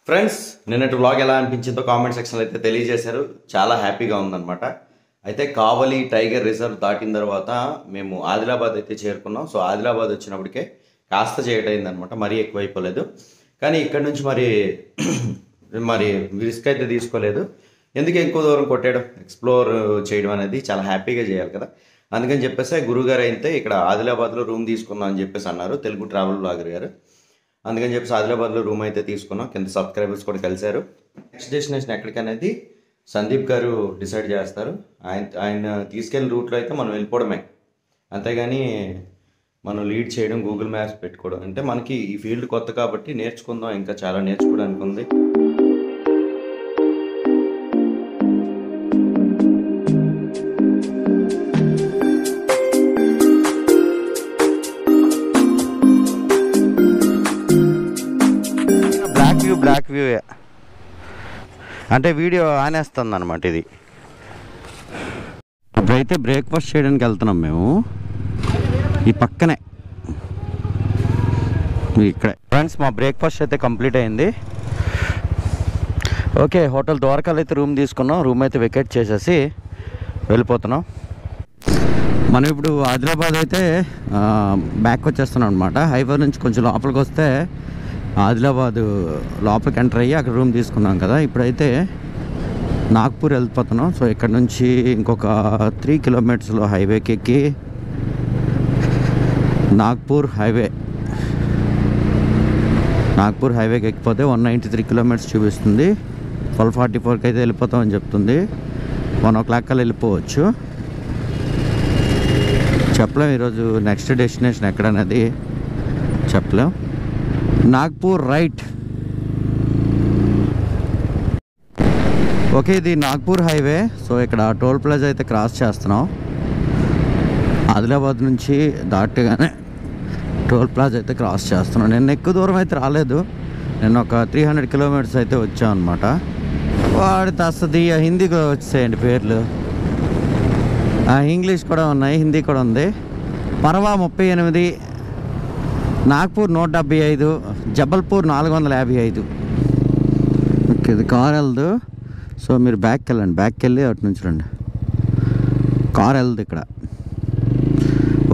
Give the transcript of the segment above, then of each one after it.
Friends నిన్నటి vlog ఎలా అనిపించిందో కామెంట్ సెక్షన్లో అయితే తెలియజేశారు. చాలా హ్యాపీగా ఉందన్నమాట. అయితే కావలి టైగర్ రిజర్వ్ దాటిన తర్వాత మేము ఆదిలాబాద్ అయితే చేరుకున్నాం. సో ఆదిలాబాద్ వచ్చినప్పటికే కాస్త చేయడం అయిందనమాట, మరీ ఎక్కువైపోలేదు. కానీ ఇక్కడ నుంచి మరి రిస్క్ అయితే తీసుకోలేదు. ఎందుకు ఎక్కువ దూరం కొట్టేయడం, ఎక్స్ప్లోర్ చేయడం అనేది చాలా హ్యాపీగా చేయాలి కదా. అందుకని చెప్పేసి గురుగారు అయితే ఇక్కడ ఆదిలాబాద్లో రూమ్ తీసుకుందాం అని చెప్పేసి అన్నారు, తెలుగు ట్రావెల్ బ్లాగర్ గారు. అందుకని చెప్పేసి ఆదిలాబాద్లో రూమ్ అయితే తీసుకున్నాం. కింద సబ్స్క్రైబర్స్ కూడా కలిశారు. నెక్స్ట్ డెస్టినేషన్ ఎక్కడికి అనేది సందీప్ గారు డిసైడ్ చేస్తారు. ఆయన తీసుకెళ్ళిన రూట్లో అయితే మనం వెళ్ళిపోవడమే, అంతేగాని మనం లీడ్ చేయడం, గూగుల్ మ్యాప్స్ పెట్టుకోవడం అంటే మనకి ఈ ఫీల్డ్ కొత్త కాబట్టి నేర్చుకుందాం, ఇంకా చాలా నేర్చుకోవడానికి ఉంది. బ్లాక్ వ్యూ అంటే వీడియో ఆనేస్తుంది అనమాట. ఇది ఇప్పుడైతే బ్రేక్ఫాస్ట్ చేయడానికి వెళ్తున్నాం మేము. ఈ పక్కనే ఇక్కడే ఫ్రెండ్స్ మా బ్రేక్ఫాస్ట్ అయితే కంప్లీట్ అయింది. ఓకే, హోటల్ ద్వారకాలో అయితే రూమ్ తీసుకున్నాం. రూమ్ అయితే వెకేట్ చేసేసి వెళ్ళిపోతున్నాం. మనం ఇప్పుడు ఆదిలాబాద్ అయితే బ్యాక్ వచ్చేస్తున్నాం అనమాట. హైవే నుంచి కొంచెం లోపలికి వస్తే ఆదిలాబాద్ లోపలికి ఎంటర్ అయ్యి అక్కడ రూమ్ తీసుకున్నాం కదా. ఇప్పుడైతే నాగ్పూర్ వెళ్ళిపోతున్నాం. సో ఇక్కడ నుంచి ఇంకొక 3 కిలోమీటర్స్లో హైవేకి ఎక్కి నాగ్పూర్ హైవేకి ఎక్కిపోతే 193 కిలోమీటర్స్ చూపిస్తుంది. 12:44కి అయితే వెళ్ళిపోతామని చెప్తుంది. 1 o'clock కల్లా వెళ్ళిపోవచ్చు. చెప్పలేం ఈరోజు నెక్స్ట్ డెస్టినేషన్ ఎక్కడనేది చెప్పలేం. నాగ్పూర్ రైట్. ఓకే, ఇది నాగ్పూర్ హైవే. సో ఇక్కడ టోల్ ప్లాజా అయితే క్రాస్ చేస్తున్నాం. ఆదిలాబాద్ నుంచి దాటగానే టోల్ ప్లాజా అయితే క్రాస్ చేస్తున్నాం. నేను ఎక్కువ దూరం అయితే రాలేదు, నేను ఒక 300 కిలోమీటర్స్ అయితే వచ్చాను అనమాట. వాడి తస్తది హిందీ కూడా వచ్చేయండి పేర్లు, ఇంగ్లీష్ కూడా ఉన్నాయి, హిందీ కూడా ఉంది. పర్వా 38, నాగ్పూర్ 175, జబల్పూర్ 455. ఓకే, ఇది కార్ వెళ్దు. సో మీరు బ్యాక్కి వెళ్ళండి, బ్యాక్కి వెళ్ళి అటు నుంచి రండి. కార్ వెళ్దు ఇక్కడ.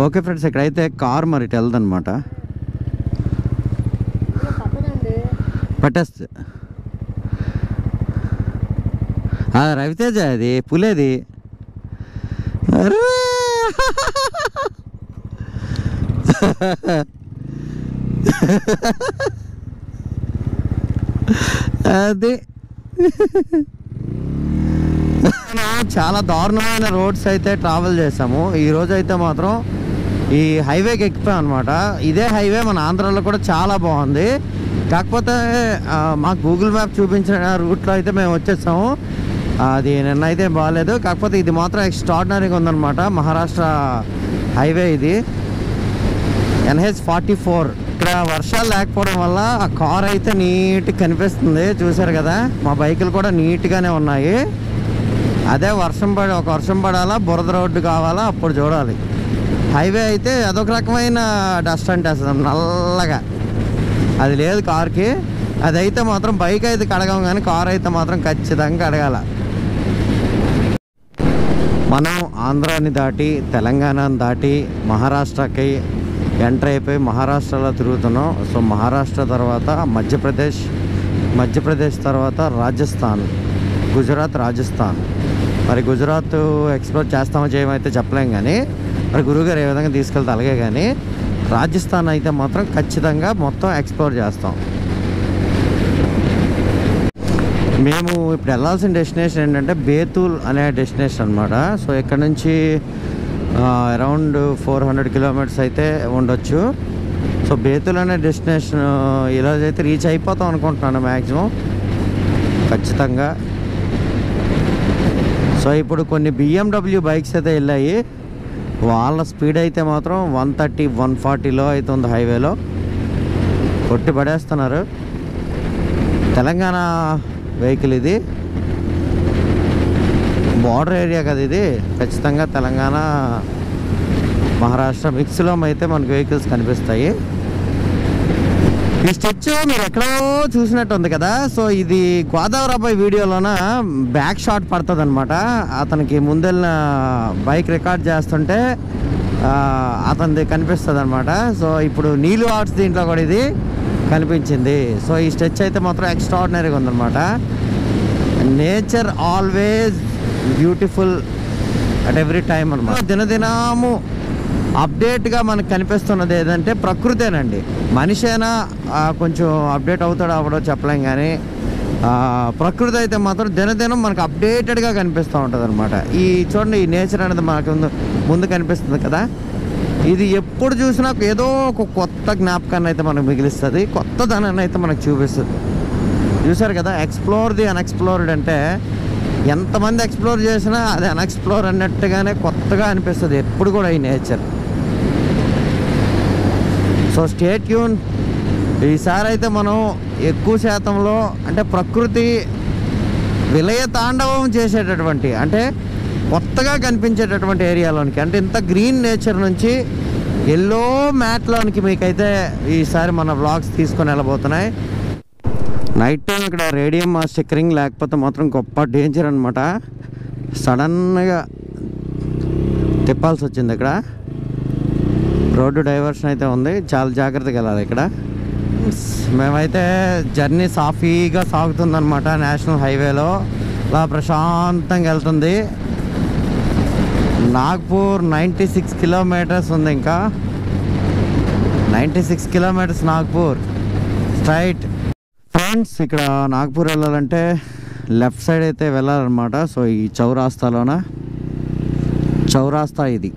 ఓకే ఫ్రెండ్స్, ఇక్కడైతే కార్ మరి ఇటు వెళ్దు అనమాట. పట్టేస్తే రవితేజ, అది పులేది. అది చాలా దారుణమైన రోడ్స్ అయితే ట్రావెల్ చేసాము. ఈరోజు అయితే మాత్రం ఈ హైవేకి ఎక్కిపోయాం అనమాట. ఇదే హైవే మన ఆంధ్రాలో కూడా చాలా బాగుంది. కాకపోతే మాకు గూగుల్ మ్యాప్ చూపించిన రూట్లో అయితే మేము వచ్చేసాము. అది నిన్న అయితే బాగాలేదు. కాకపోతే ఇది మాత్రం ఎక్స్ట్రాడినరీగా ఉందన్నమాట. మహారాష్ట్ర హైవే ఇది, NH-44. ఇక్కడ వర్షాలు లేకపోవడం వల్ల ఆ కార్ అయితే నీట్గా కనిపిస్తుంది, చూసారు కదా. మా బైకులు కూడా నీట్గానే ఉన్నాయి. అదే ఒక వర్షం పడాలా, బురద రోడ్డు కావాలా, అప్పుడు చూడాలి. హైవే అయితే అదొక రకమైన డస్ట్ అంటేస్తుంది నల్లగా, అది లేదు కార్కి. అదైతే మాత్రం బైక్ అయితే కడగం, కానీ కార్ అయితే మాత్రం ఖచ్చితంగా కడగాల. మనం ఆంధ్రాని దాటి తెలంగాణని దాటి మహారాష్ట్రకి ఎంటర్ అయిపోయి మహారాష్ట్రలో తిరుగుతున్నాం. సో మహారాష్ట్ర తర్వాత మధ్యప్రదేశ్ తర్వాత రాజస్థాన్, గుజరాత్, రాజస్థాన్. మరి గుజరాత్ ఎక్స్ప్లోర్ చేస్తామో చేయమైతే చెప్పలేం, కానీ మరి గురువుగారు ఏ విధంగా తీసుకెళ్తే అలాగే. కానీ రాజస్థాన్ అయితే మాత్రం ఖచ్చితంగా మొత్తం ఎక్స్ప్లోర్ చేస్తాం. మేము ఇప్పుడు వెళ్ళాల్సిన డెస్టినేషన్ ఏంటంటే బేతుల్ అనే డెస్టినేషన్ అనమాట. సో ఇక్కడ నుంచి అరౌండ్ 400 కిలోమీటర్స్ అయితే ఉండొచ్చు. సో బేతుల్ అనే డెస్టినేషన్ ఈరోజు అయితే రీచ్ అయిపోతాం అనుకుంటున్నాను మ్యాక్సిమం, ఖచ్చితంగా. సో ఇప్పుడు కొన్ని BMW బైక్స్ అయితే వెళ్ళాయి. వాళ్ళ స్పీడ్ అయితే మాత్రం 130, 140లో అయితే ఉంది హైవేలో. కొట్టి పడేస్తున్నారు. తెలంగాణ వెహికల్ ఇది, బార్డర్ ఏరియా కదా ఇది. ఖచ్చితంగా తెలంగాణ మహారాష్ట్ర మిక్స్లో అయితే మనకు వెహికల్స్ కనిపిస్తాయి. ఈ స్టెచ్చు మీరు ఎక్కడో చూసినట్టు ఉంది కదా. సో ఇది గోదావరి అబ్బాయి వీడియోలోన బ్యాక్ షాట్ పడుతుంది అనమాట. అతనికి ముందెళ్ళిన బైక్ రికార్డ్ చేస్తుంటే అతనిది కనిపిస్తుంది అనమాట. సో ఇప్పుడు నీళ్ళు ఆర్ట్స్ దీంట్లో కూడా ఇది కనిపించింది. సో ఈ స్టెచ్ అయితే మాత్రం ఎక్స్ట్రాడినరీగా ఉందన్నమాట. Nature always beautiful at every time అనమాట. దినదినము అప్డేట్గా మనకు కనిపిస్తున్నది ఏదంటే ప్రకృతేనండి. మనిషి అయినా కొంచెం అప్డేట్ అవుతాడో అవడో చెప్పలేం, కానీ ప్రకృతి అయితే మాత్రం దినదినం మనకు అప్డేటెడ్గా కనిపిస్తూ ఉంటుంది అనమాట. ఈ చూడండి, ఈ నేచర్ అనేది మనకు ముందు కనిపిస్తుంది కదా. ఇది ఎప్పుడు చూసినా ఏదో ఒక కొత్త జ్ఞాపకాన్ని అయితే మనకు మిగిలిస్తుంది, కొత్త ధనాన్ని అయితే మనకు చూపిస్తుంది. చూసారు కదా, ఎక్స్ప్లోర్ ది అన్ఎక్స్ప్లోర్డ్ అంటే ఎంతమంది ఎక్స్ప్లోర్ చేసినా అది అన్ఎక్స్ప్లోర్ అన్నట్టుగానే కొత్తగా అనిపిస్తుంది ఎప్పుడు కూడా ఈ నేచర్. So stay tune. ఈసారి అయితే మనం ఎక్కువ శాతంలో అంటే ప్రకృతి విలయ తాండవం చేసేటటువంటి అంటే కొత్తగా కనిపించేటటువంటి ఏరియాలోనికి, అంటే ఇంత గ్రీన్ నేచర్ నుంచి ఎల్లో మ్యాట్లోనికి మీకైతే ఈసారి మన వ్లాగ్స్ తీసుకొని వెళ్ళబోతున్నాయి. నైట్ టైం ఇక్కడ రేడియం స్టిక్కరింగ్ లేకపోతే మాత్రం గొప్ప డేంజర్ అనమాట. సడన్గా తిప్పాల్సి వచ్చింది. ఇక్కడ రోడ్డు డైవర్షన్ అయితే ఉంది, చాలా జాగ్రత్తగా వెళ్ళాలి ఇక్కడ. మేమైతే జర్నీ సాఫీగా సాగుతుందన్నమాట. నేషనల్ హైవేలో అలా ప్రశాంతంగా వెళ్తుంది. నాగ్పూర్ 96 కిలోమీటర్స్ ఉంది, ఇంకా 96 కిలోమీటర్స్ నాగ్పూర్ స్ట్రైట్. ఫ్రెండ్స్, ఇక్కడ నాగ్పూర్ వెళ్ళాలంటే లెఫ్ట్ సైడ్ అయితే వెళ్ళాలన్నమాట. సో ఈ చౌరాస్తా ఇది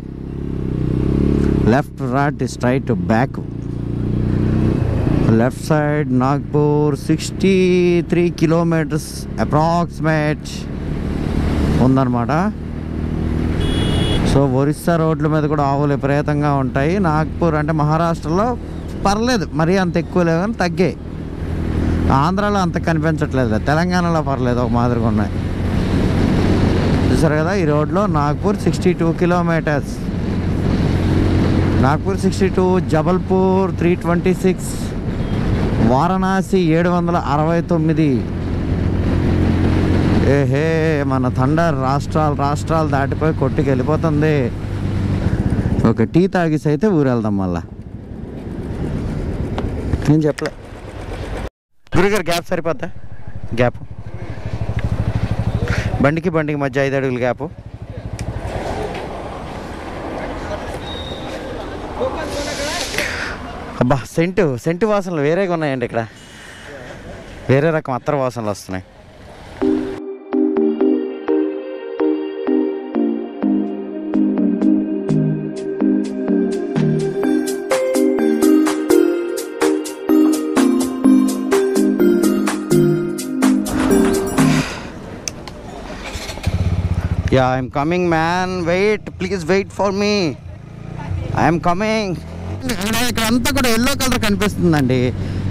left right straight back. Left side Nagpur 63 kilometres approximate ఉందన్నమాట. సో ఒరిస్సా రోడ్ల మీద కూడా ఆవులు విపరీతంగా ఉంటాయి. నాగ్పూర్ అంటే మహారాష్ట్రలో పర్లేదు, మరీ అంత ఎక్కువ లేవు కానీ తగ్గాయి. ఆంధ్రాలో అంత కనిపించట్లేదు, తెలంగాణలో పర్లేదు, ఒక మాదిరిగా ఉన్నాయి. చూసారు కదా, ఈ రోడ్లో నాగ్పూర్ 62 కిలోమీటర్స్. నాగ్పూర్ 62, జబల్పూర్ 326, వారణాసి 769. ఏహే, మన థండర్ రాష్ట్రాలు దాటిపోయి కొట్టుకు వెళ్ళిపోతుంది. ఒక టీ తాగేసి అయితే ఊరు వెళ్దాం. మళ్ళా నేను చెప్పలే గురుగారు, గ్యాప్ సరిపోద్దా? గ్యాప్ బండికి మధ్య 5 అడుగులు గ్యాపు. అబ్బా, సెంటు వాసనలు వేరేగా ఉన్నాయండి ఇక్కడ. వేరే రకం అత్తర వాసనలు వస్తున్నాయి. Yeah, I'm coming, man. Please wait for me. I am coming. ఇక్కడ అంతా కూడా ఎల్లో కలర్ కనిపిస్తుందండి.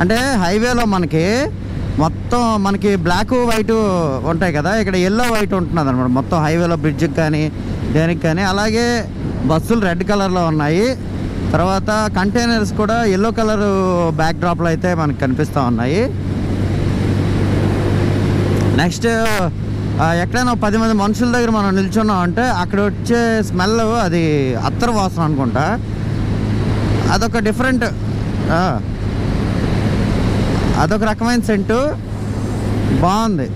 అంటే హైవేలో మనకి బ్లాక్ వైట్ ఉంటాయి కదా, ఇక్కడ ఎల్లో వైట్ ఉంటున్నది అనమాట. మొత్తం హైవేలో బ్రిడ్జ్కి కానీ దేనికి కానీ. అలాగే బస్సులు రెడ్ కలర్లో ఉన్నాయి. తర్వాత కంటైనర్స్ కూడా ఎల్లో కలర్ బ్యాక్ డ్రాప్లో అయితే మనకు కనిపిస్తూ ఉన్నాయి. నెక్స్ట్ ఎక్కడైనా 10 మంది మనుషుల దగ్గర మనం నిల్చున్నాం అంటే అక్కడ వచ్చే స్మెల్ అది అత్తర వాసన అనుకుంటా. అదొక డిఫరెంట్, అదొక రకమైన సెంటు, బాగుంది.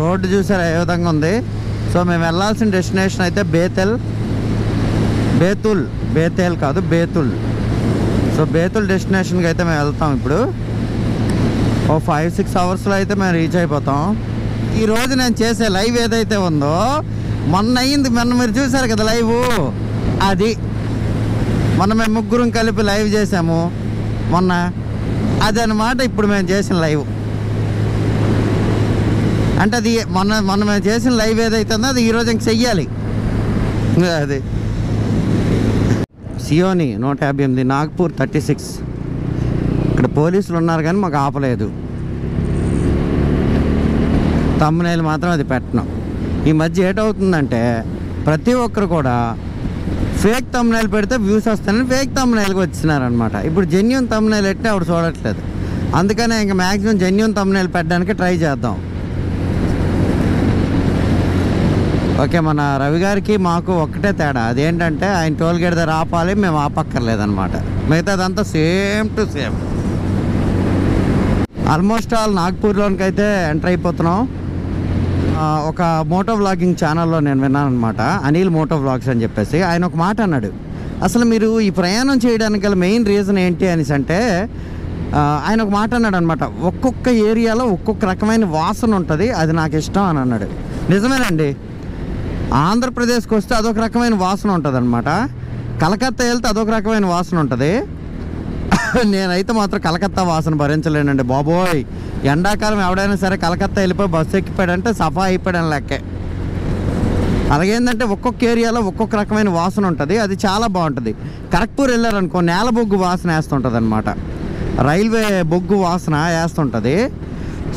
రోడ్డు చూసారా ఏ విధంగా ఉంది. సో మేము వెళ్ళాల్సిన డెస్టినేషన్ అయితే బేతుల్ కాదు, బేతుల్. సో బేతుల్ డెస్టినేషన్కి అయితే మేము వెళ్తాం. ఇప్పుడు 5-6 అవర్స్లో అయితే మేము రీచ్ అయిపోతాం. ఈరోజు నేను చేసే లైవ్ ఏదైతే ఉందో మొన్న మీరు చూసారు కదా లైవ్, అది మేము ముగ్గురం కలిపి లైవ్ చేసాము మొన్న, అదనమాట ఇప్పుడు మేము చేసిన లైవ్. అంటే అది మొన్న మేము చేసిన లైవ్ ఏదైతే ఉందో అది ఈరోజు ఇంక చెయ్యాలి. అది సియోని 158, నాగ్పూర్ 36. ఇక్కడ పోలీసులు ఉన్నారు కానీ మాకు ఆపలేదు. తమ్మునేలు మాత్రం అది పెట్టను. ఈ మధ్య ఏటవుతుందంటే ప్రతి ఒక్కరు కూడా ఫేక్ తమ్నైల్ పెడితే వ్యూస్ వస్తాయని ఫేక్ తమ్నైల్కి వచ్చినారనమాట. ఇప్పుడు జెన్యూన్ తమ్నైల్ ఎట్టే ఆవిడ చూడట్లేదు, అందుకనే ఇంకా మ్యాక్సిమం జెన్యూన్ తమ్నైల్ పెట్టడానికి ట్రై చేద్దాం. ఓకే, మన రవి గారికి మాకు ఒక్కటే తేడా, అదేంటంటే ఆయన టోల్ గేట్ దగ్గర ఆపాలి, మేము ఆపక్కర్లేదన్నమాట. మిగతాదంతా same to same. Almost all నాగ్పూర్లోనికి అయితే ఎంటర్ అయిపోతున్నాం. ఒక మోటో వ్లాగింగ్ ఛానల్లో నేను విన్నాను అనమాట, అనిల్ మోటో వ్లాగ్స్ అని చెప్పేసి. ఆయన ఒక మాట అన్నాడు, అసలు మీరు ఈ ప్రయాణం చేయడానికి గల మెయిన్ రీజన్ ఏంటి అనేసి అంటే, ఆయన ఒక మాట అన్నాడు అనమాట, ఒక్కొక్క ఏరియాలో ఒక్కొక్క రకమైన వాసన ఉంటుంది, అది నాకు ఇష్టం అని అన్నాడు. నిజమేనండి, ఆంధ్రప్రదేశ్కి వస్తే అదొక రకమైన వాసన ఉంటుంది అనమాట, కలకత్తా వెళ్తే అదొక రకమైన వాసన ఉంటుంది. నేనైతే మాత్రం కలకత్తా వాసన భరించలేనండి బాబోయ్. ఎండాకాలం ఎవడైనా సరే కలకత్తా వెళ్ళిపోయి బస్సు ఎక్కిపోయాడంటే సఫా అయిపోయాడని లెక్కే. అలాగేంటంటే ఒక్కొక్క ఏరియాలో ఒక్కొక్క రకమైన వాసన ఉంటుంది, అది చాలా బాగుంటుంది. ఖరగ్పూర్ వెళ్ళారనుకో నేల బొగ్గు వాసన వేస్తుంటుంది అనమాట, రైల్వే బొగ్గు వాసన వేస్తుంటుంది.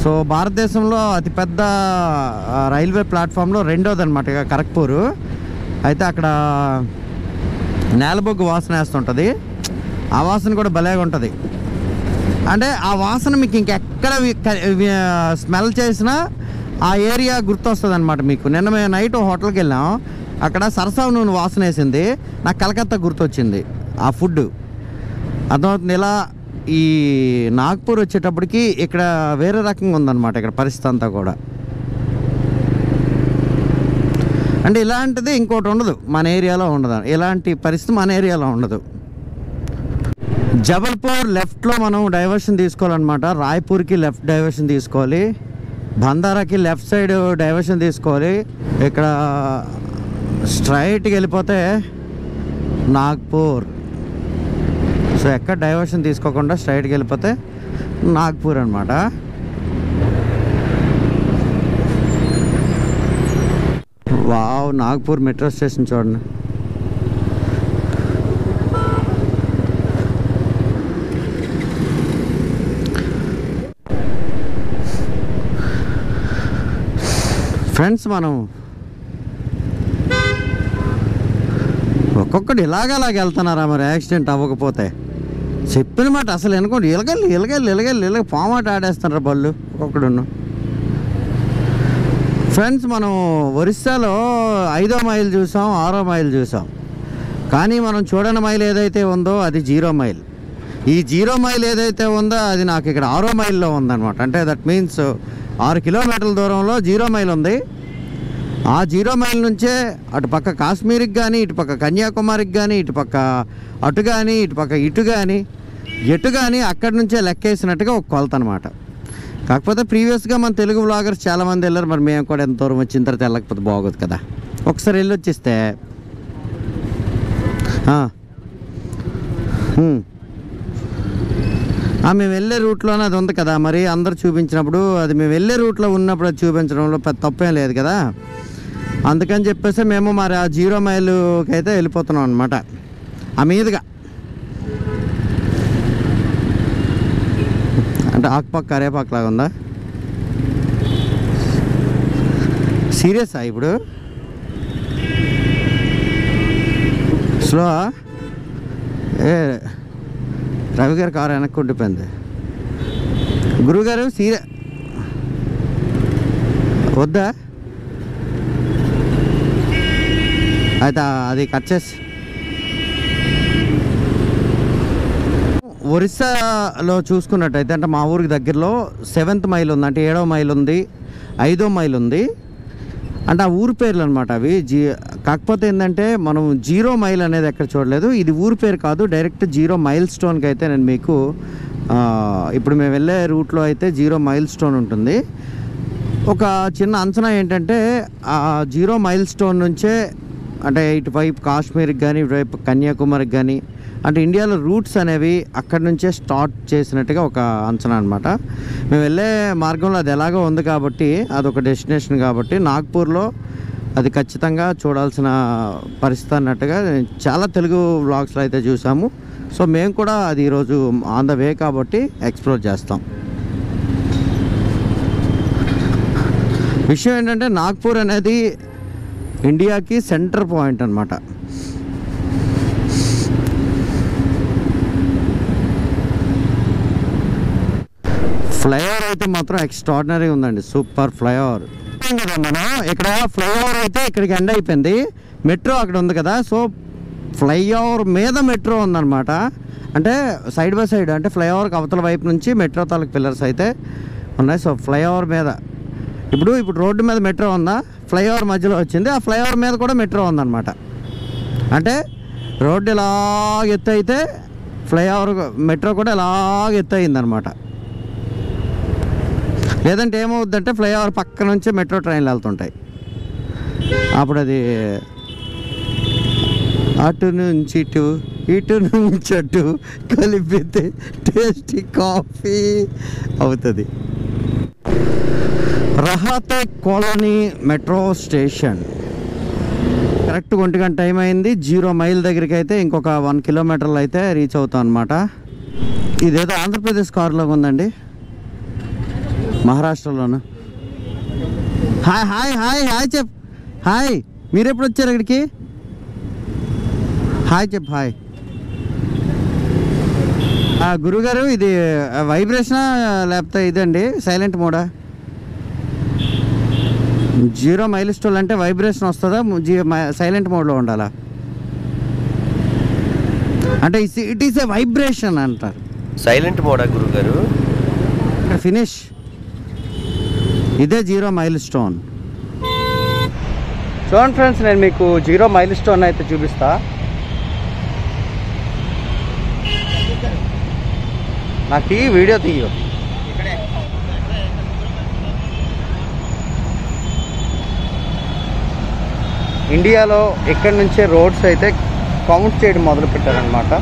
సో భారతదేశంలో అతిపెద్ద రైల్వే ప్లాట్ఫామ్లో రెండోది అనమాట ఇక ఖరగ్పూరు. అయితే అక్కడ నేల బొగ్గు వాసన వేస్తుంటుంది, ఆ వాసన కూడా భలేగా ఉంటుంది. అంటే ఆ వాసన మీకు ఇంకెక్కడ స్మెల్ చేసినా ఆ ఏరియా గుర్తొస్తుంది అనమాట మీకు. నిన్న మేము నైట్ హోటల్కి వెళ్ళాం, అక్కడ సరసావు నూనె వాసన వేసింది, నాకు కలకత్తా గుర్తొచ్చింది ఆ ఫుడ్. అర్థమవుతుంది. ఇలా ఈ నాగ్పూర్ వచ్చేటప్పటికి ఇక్కడ వేరే రకంగా ఉందన్నమాట ఇక్కడ పరిస్థితి అంతా కూడా. అంటే ఇలాంటిది ఇంకోటి ఉండదు మన ఏరియాలో, ఉండదు ఇలాంటి పరిస్థితి మన ఏరియాలో ఉండదు. జబల్పూర్ లెఫ్ట్లో మనం డైవర్షన్ తీసుకోవాలన్నమాట, రాయ్పూర్కి లెఫ్ట్ డైవర్షన్ తీసుకోవాలి, బందారాకి లెఫ్ట్ సైడ్ డైవర్షన్ తీసుకోవాలి. ఇక్కడ స్ట్రైట్కి వెళ్ళిపోతే నాగ్పూర్. సో ఎక్కడ డైవర్షన్ తీసుకోకుండా స్ట్రైట్కి వెళ్ళిపోతే నాగ్పూర్ అనమాట. వావ్, నాగ్పూర్ మెట్రో స్టేషన్ చూడండి. ఫ్రెండ్స్, మనం ఒక్కొక్కటి ఇలాగలాగ వెళ్తున్నారా మరి యాక్సిడెంట్ అవ్వకపోతే? చెప్పిన మాట అసలు అనుకోండి, ఇలగల్లి పామాట ఆడేస్తున్నారు బళ్ళు ఒక్కొక్కడున్న. ఫ్రెండ్స్, మనం ఒరిస్సాలో 5వ మైల్ చూసాం, 6వ మైల్ చూసాం, కానీ మనం చూడని మైల్ ఏదైతే ఉందో అది 0 మైల్. ఈ 0 మైల్ ఏదైతే ఉందో అది నాకు ఇక్కడ 6వ మైల్లో ఉందన్నమాట. అంటే దట్ మీన్స్ 6 కిలోమీటర్ల దూరంలో 0 మైల్ ఉంది. ఆ 0 మైల్ నుంచే అటుపక్క కాశ్మీర్కి కానీ, ఇటుపక్క కన్యాకుమారికి కానీ, ఇటుపక్క అటు కానీ, ఇటుపక్క ఇటు కానీ, ఎటు కానీ అక్కడి నుంచే లెక్కేసినట్టుగా ఒక కొలత అనమాట. కాకపోతే ప్రీవియస్గా మన తెలుగు వ్లాగర్స్ చాలామంది వెళ్ళారు, మరి మేము కూడా ఎంత దూరం వచ్చిన తర్వాత వెళ్ళకపోతే బాగోదు కదా. ఒకసారి వెళ్ళి వచ్చేస్తే మేము వెళ్ళే రూట్లోనే అది ఉంది కదా, మరి అందరు చూపించినప్పుడు అది మేము వెళ్ళే రూట్లో ఉన్నప్పుడు అది చూపించడంలో పెద్ద తప్పేం లేదు కదా. అందుకని చెప్పేసి మేము మరి ఆ 0 మైలుకి అయితే వెళ్ళిపోతున్నాం అనమాట. ఆ మీదుగా అంటే ఆకుపక్క అరేపాకులాగా ఉందా? సీరియసా ఇప్పుడు? స్లో? ఏ రవి గారి కారు వెనక్కి ఉండిపోయింది. గురువుగారు వద్దా? అయితే అది కట్ చేసి. ఒరిస్సాలో చూసుకున్నట్టయితే అంటే మా ఊరికి దగ్గరలో 7th మైల్ ఉంది, అంటే 7వ మైల్ ఉంది, 5వ మైల్ ఉంది. అంటే ఆ ఊరి పేర్లు అనమాట అవి. కాకపోతే ఏంటంటే మనం 0 మైల్ అనేది ఎక్కడ చూడలేదు. ఇది ఊరి పేరు కాదు, డైరెక్ట్ 0 మైల్ స్టోన్కి అయితే నేను మీకు ఇప్పుడు మేము వెళ్ళే రూట్లో అయితే 0 మైల్ స్టోన్ ఉంటుంది. ఒక చిన్న అంచనా ఏంటంటే ఆ 0 మైల్ స్టోన్ నుంచే అంటే ఇటువైపు కాశ్మీర్కి కానీ, ఇటువైపు కన్యాకుమారికి కానీ, అంటే ఇండియాలో రూట్స్ అనేవి అక్కడి నుంచే స్టార్ట్ చేసినట్టుగా ఒక అంచనా అనమాట. మేము వెళ్ళే మార్గంలో అది ఎలాగో ఉంది కాబట్టి అదొక డెస్టినేషన్ కాబట్టి నాగ్పూర్లో అది ఖచ్చితంగా చూడాల్సిన పరిస్థితి అన్నట్టుగా చాలా తెలుగు వ్లాగ్స్లో అయితే చూసాము. సో మేము కూడా అది ఈరోజు ఆన్ ద వే కాబట్టి ఎక్స్ప్లోర్ చేస్తాం. విషయం ఏంటంటే నాగ్పూర్ అనేది ఇండియాకి సెంటర్ పాయింట్ అనమాట. ఫ్లైఓవర్ అయితే మాత్రం ఎక్స్ట్రాడినరీ ఉందండి, సూపర్ ఫ్లైఓవర్ కదా. మనం ఇక్కడ ఫ్లైఓవర్ అయితే ఇక్కడికి ఎండ్ అయిపోయింది, మెట్రో అక్కడ ఉంది కదా. సో ఫ్లైఓవర్ మీద మెట్రో ఉందన్నమాట. అంటే సైడ్ బై సైడ్, అంటే ఫ్లైఓవర్కి అవతల వైపు నుంచి మెట్రో తాలూకు పిల్లర్స్ అయితే ఉన్నాయి. సో ఫ్లైఓవర్ మీద ఇప్పుడు రోడ్డు మీద మెట్రో ఉందా, ఫ్లైఓవర్ మధ్యలో వచ్చింది, ఆ ఫ్లైఓవర్ మీద కూడా మెట్రో ఉందన్నమాట. అంటే రోడ్డు ఇలాగ ఎత్తు అయితే ఫ్లైఓవర్ మెట్రో కూడా ఇలాగ ఎత్తు అయిందనమాట. లేదంటే ఏమవుద్దంటే ఫ్లైఓవర్ పక్క నుంచి మెట్రో ట్రైన్లు వెళ్తుంటాయి, అప్పుడు అది అటు నుంచి ఇటు, ఇటు నుంచి అటు కలిపితే టేస్టీ కాఫీ అవుతుంది. రహతే కాలనీ మెట్రో స్టేషన్ కరెక్ట్ 1 గంట టైం అయింది. 0 మైల్ దగ్గరికి అయితే ఇంకొక 1 కిలోమీటర్లు అయితే రీచ్ అవుతాం అనమాట. ఇదేదో ఆంధ్రప్రదేశ్ కారులాగా ఉందండి, మహారాష్ట్రలోను. హాయ్ హాయ్ హాయ్ హాయ్ చెప్ హాయ్, మీరు ఎప్పుడు వచ్చారు ఇక్కడికి? హాయ్ చెప్ హాయ్. గురుగారు ఇది వైబ్రేషనా లేకపోతే ఇదండి సైలెంట్ మోడా? 0 మైల్ స్టోల్ అంటే వైబ్రేషన్ వస్తుందా, సైలెంట్ మోడ్లో ఉండాలా? అంటే ఇట్ ఈస్ ఏ వైబ్రేషన్ అంటారు. సైలెంట్ మోడా గురుగారు? ఫినిష్. ఇదే 0 మైల్ స్టోన్. చూడండి ఫ్రెండ్స్, నేను మీకు 0 మైల్ స్టోన్ అయితే చూపిస్తా. నాకు వీడియో తీయు. ఇండియాలో ఇక్కడి నుంచే రోడ్స్ అయితే కౌంట్ చేయడం మొదలు పెట్టారనమాట.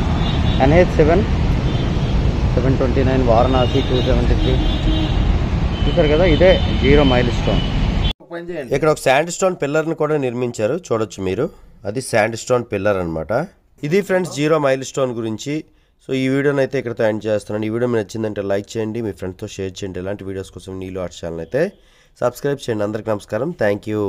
NH7 729, వారణాసి 273. చూసారు కదా, ఇదే 0 మైల్ స్టోన్. ఇక్కడ ఒక శాండ్ స్టోన్ పిల్లర్ని కూడా నిర్మించారు, చూడొచ్చు మీరు. అది శాండ్ స్టోన్ పిల్లర్ అనమాట. ఇది ఫ్రెండ్స్ 0 మైల్ స్టోన్ గురించి. సో ఈ వీడియోని అయితే ఇక్కడతో ఎండ్ చేస్తున్నాను. ఈ వీడియో మీకు నచ్చిందంటే లైక్ చేయండి, మీ ఫ్రెండ్స్తో షేర్ చేయండి. ఇలాంటి వీడియోస్ కోసం నీళ్ళు ఆర్ట్స్ ఛానల్ అయితే సబ్స్క్రైబ్ చేయండి. అందరికీ నమస్కారం, థ్యాంక్ యూ.